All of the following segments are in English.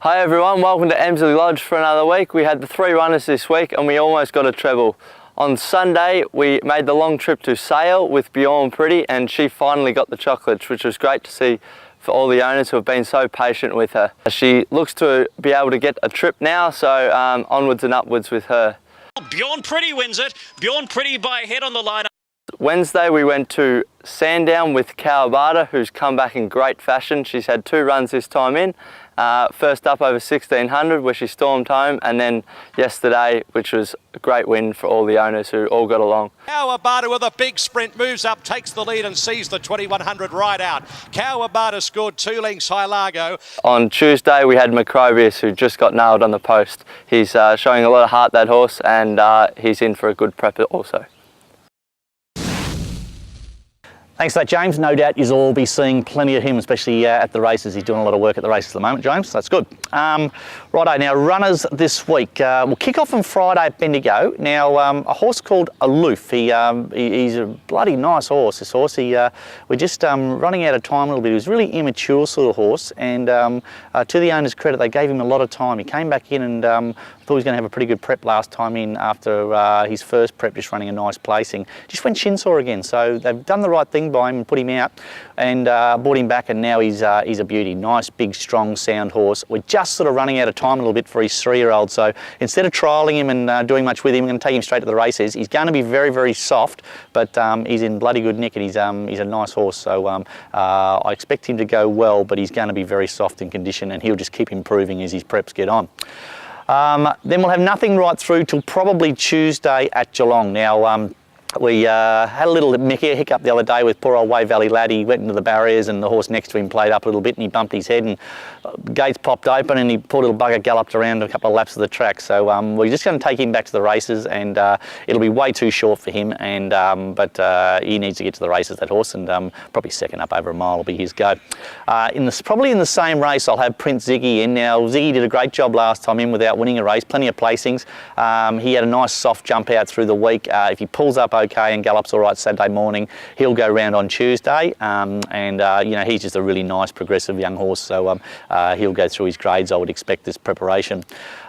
Hi everyone, welcome to Emsley Lodge for another week. We had the 3 runners this week and we almost got a treble. On Sunday we made the long trip to Sale with Bjorn Pretty and she finally got the chocolates, which was great to see for all the owners who have been so patient with her. She looks to be able to get a trip now, so onwards and upwards with her. Bjorn Pretty wins it. Bjorn Pretty by a head on the line. Wednesday we went to Sandown with Kawabata, who's come back in great fashion. She's had 2 runs this time in. First up over 1600 where she stormed home, and then yesterday, which was a great win for all the owners who all got along. Kawabata with a big sprint moves up, takes the lead and sees the 2100 right out. Kawabata scored 2 lengths high Largo. On Tuesday we had Macrobius, who just got nailed on the post. He's showing a lot of heart, that horse, and he's in for a good prep also. Thanks for that, James. No doubt you'll all be seeing plenty of him, especially at the races. He's doing a lot of work at the races at the moment, James, so that's good. Righto, now runners this week. We'll kick off on Friday at Bendigo. Now, a horse called Aluf. He's a bloody nice horse, this horse. We're just running out of time a little bit. He was a really immature sort of horse, and to the owner's credit, they gave him a lot of time. He came back in and thought he was going to have a pretty good prep last time in after his first prep, just running a nice placing. Just went shin sore again, so they've done the right thing by him and put him out and brought him back, and now he's a beauty. Nice, big, strong, sound horse. We're just sort of running out of time a little bit for his 3-year-old, so instead of trialling him and doing much with him, I'm going to take him straight to the races. He's going to be very, very soft, but he's in bloody good nick, and he's a nice horse, so I expect him to go well, but he's going to be very soft in condition, and he'll just keep improving as his preps get on. Then we'll have nothing right through till probably Tuesday at Geelong. Now, we had a little hiccup the other day with poor old Way Valley lad. He went into the barriers and the horse next to him played up a little bit and he bumped his head, and gates popped open and he poor little bugger galloped around a couple of laps of the track. So we're just going to take him back to the races, and it'll be way too short for him, and but he needs to get to the races, that horse, and probably second up over a mile will be his go. Probably in the same race I'll have Prince ZIGGY in. Now, ZIGGY did a great job last time in without winning a race, plenty of placings. He had a nice soft jump out through the week. If he pulls up okay and gallops all right Saturday morning, he'll go round on Tuesday, and you know, he's just a really nice progressive young horse, so he'll go through his grades, I would expect, this preparation.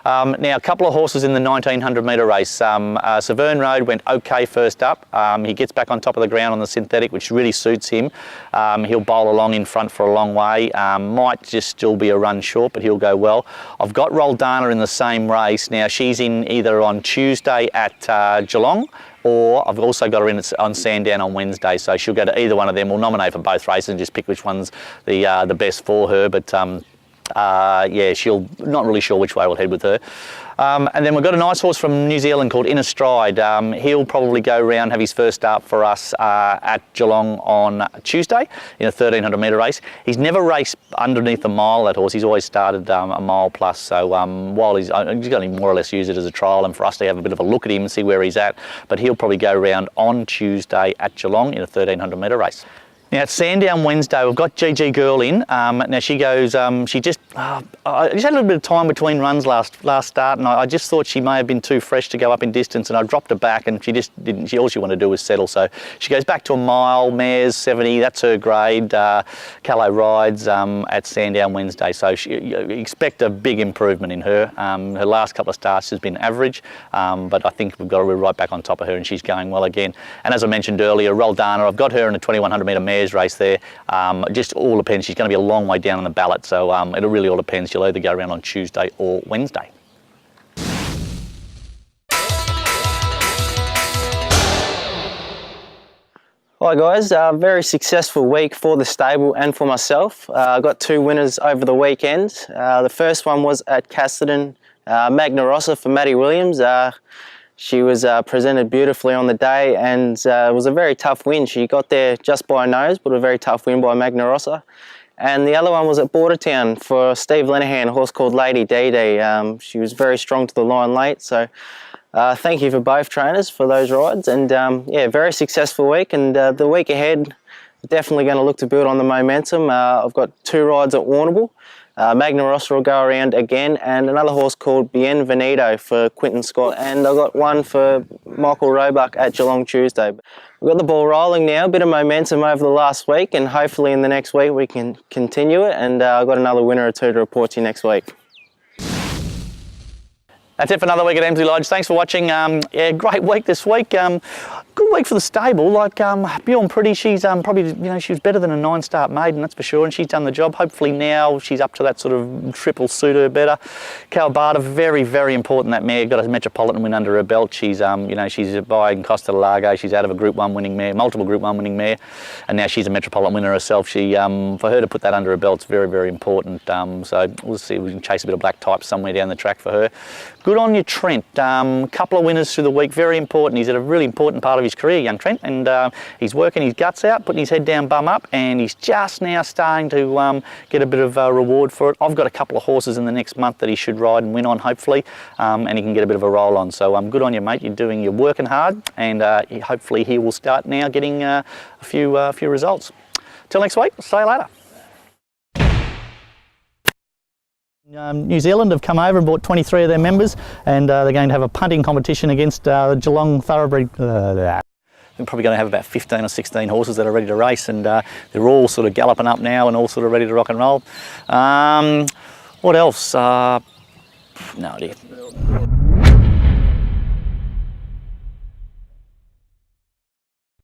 Now, a couple of horses in the 1900 metre race. SEVERN Road went okay first up. He gets back on top of the ground on the synthetic, which really suits him. He'll bowl along in front for a long way. Might just still be a run short, but he'll go well. I've got ROLDANA in the same race. Now, she's in either on Tuesday at Geelong, or I've also got her in on Sandown on Wednesday, so she'll go to either one of them. We'll nominate for both races and just pick which one's the best for her, but yeah, not really sure which way we'll head with her. And then we've got a nice horse from New Zealand called INASTRIDE. He'll probably go round, have his first start for us at Geelong on Tuesday in a 1300 metre race. He's never raced underneath a mile, that horse. He's always started a mile plus, so while he's going to more or less use it as a trial and for us to have a bit of a look at him and see where he's at, but he'll probably go round on Tuesday at Geelong in a 1300 metre race. Now, at Sandown Wednesday, we've got GIGI Girl in. Now, she goes, I just had a little bit of time between runs last start, and I just thought she may have been too fresh to go up in distance, and I dropped her back, and she just didn't. All she wanted to do was settle. So she goes back to a mile, mares 70, that's her grade. Callow rides at Sandown Wednesday, so you expect a big improvement in her. Her last couple of starts has been average, but I think we've got her right back on top of her, and she's going well again. And as I mentioned earlier, ROLDANA, I've got her in a 2100 metre mare race there. Just all depends. She's going to be a long way down on the ballot, so it really all depends. She'll either go around on Tuesday or Wednesday. Hi guys, very successful week for the stable and for myself. I got 2 winners over the weekend. The first one was at Casterton, MAGNA ROSSA for Maddie Williams. She was presented beautifully on the day, and it was a very tough win. She got there just by a nose, but a very tough win by MAGNA ROSSA. And the other one was at Bordertown for Steve Lenahan, a horse called DEE DEE. She was very strong to the line late, so thank you for both trainers for those rides. And yeah, very successful week, and the week ahead, definitely going to look to build on the momentum. I've got 2 rides at Warrnambool. MAGNA ROSSA will go around again, and another horse called Bienvenido for Quinton Scott, and I've got one for Michael Roebuck at Geelong Tuesday. We've got the ball rolling now, a bit of momentum over the last week, and hopefully in the next week we can continue it, and I've got another winner or 2 to report to you next week. That's it for another week at Emsley Lodge. Thanks for watching. Yeah, great week this week. Good week for the stable. Like Bjorn Pretty, she's probably, you know, she was better than a 9-start maiden, that's for sure, and she's done the job. Hopefully now she's up to that sort of triple suit her better. Kawabata, very, very important, that mare. Got a Metropolitan win under her belt. She's, you know, she's by Costa del Lago. She's out of a Group 1 winning mare, multiple Group 1 winning mare, and now she's a Metropolitan winner herself. She, for her to put that under her belt's very, very important. So we'll see if we can chase a bit of black type somewhere down the track for her. Good on you, Trent. Couple of winners through the week, very important. He's at a really important part of his career, young Trent, and he's working his guts out, putting his head down, bum up, and he's just now starting to get a bit of reward for it. I've got a couple of horses in the next month that he should ride and win on, hopefully, and he can get a bit of a roll on. So good on you, mate. You're working hard, and hopefully he will start now getting a few results. Till next week, see you later. New Zealand have come over and bought 23 of their members, and they're going to have a punting competition against the Geelong thoroughbred. They're probably going to have about 15 or 16 horses that are ready to race, and they're all sort of galloping up now and all sort of ready to rock and roll. What else? No idea.